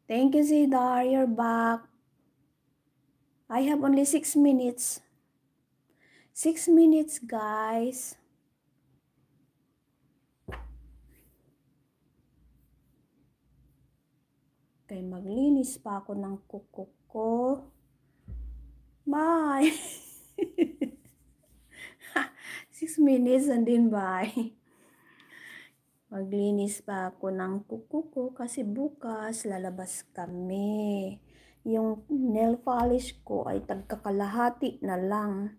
Thank you, Zidar. You're back. I have only 6 minutes. 6 minutes, guys. Okay, maglinis pa ako ng kuko ko. Bye! 6 minutes and then bye. Maglinis pa ako ng kuko ko kasi bukas lalabas kami. Yung nail polish ko ay tagkakalahati na lang.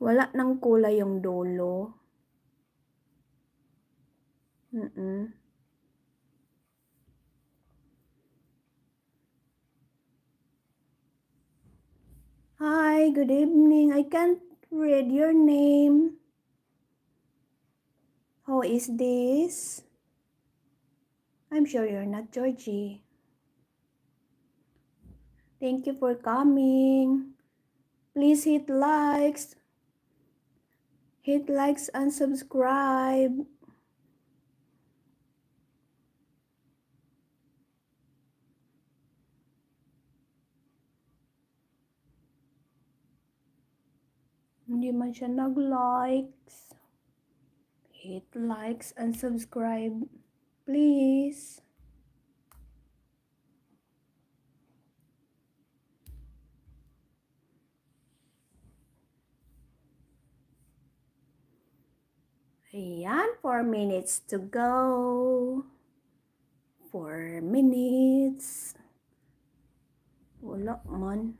Wala nang kulay yung dulo. Hi, good evening. I can't read your name. Who is this? I'm sure you're not Georgie. Thank you for coming. Please hit likes. Hit likes and subscribe. Hindi man siya nag-likes. Hit likes and subscribe. Please. Ayan, 4 minutes to go. 4 minutes. Wala man.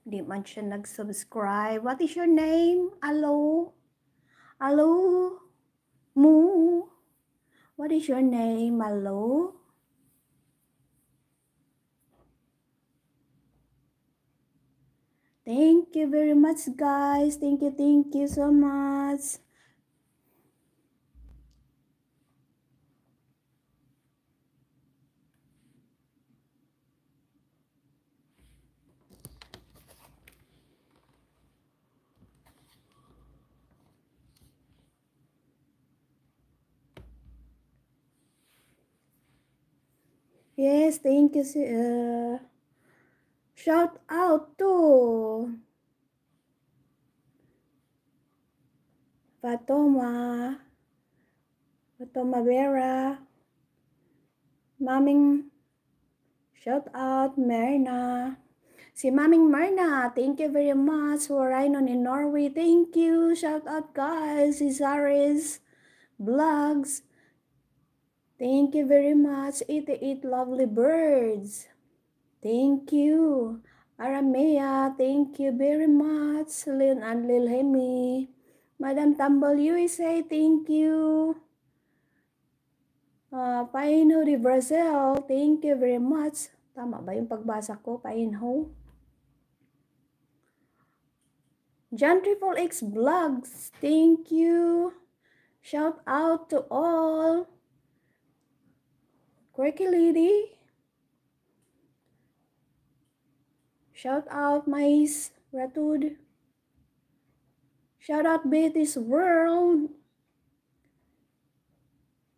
Hindi man siya nag-subscribe. What is your name? Hello? Hello? Moo? What is your name? Hello? Thank you very much, guys. Thank you so much. Yes, thank you. Shout out to Fatoma Vera, Maming, shout out Merna. Si Maming Merna, thank you very much. For Rhinon in Norway, thank you. Shout out guys. Si Zaris Vlogs, thank you very much. 88 lovely birds, thank you. Aramea, thank you very much. Lynn and Lil Hemi, Madam Tumble USA, thank you. Painho de Brazil, thank you very much. Tama ba yung pagbasa ko? Painho. John Triple X Vlogs, thank you. Shout out to all. Quirky Lady. Shout out Mais Ratud. Shout out Betty's World.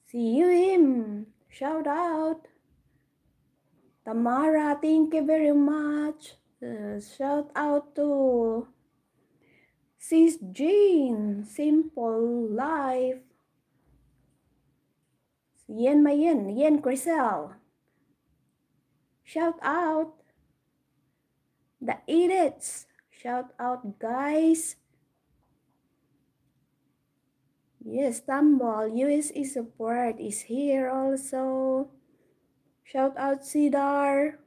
See you him. Shout out. Tamara, thank you very much. Shout out to Sis Jean, Simple Life. Yen Mayen, Yen Crisel. Shout out. The Edits. Shout out guys. Yes, Tumble, USA support is here also. Shout out Cedar.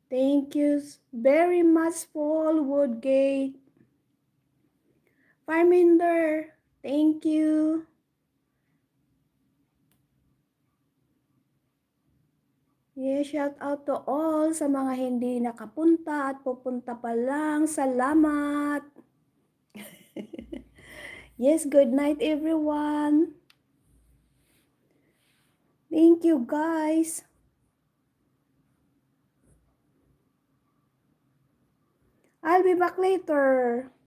Thank you very much, Paul Woodgate. Farminder, thank you. Yes, shout out to all sa mga hindi nakapunta at pupunta pa lang. Salamat. Yes, good night everyone. Thank you guys. I'll be back later.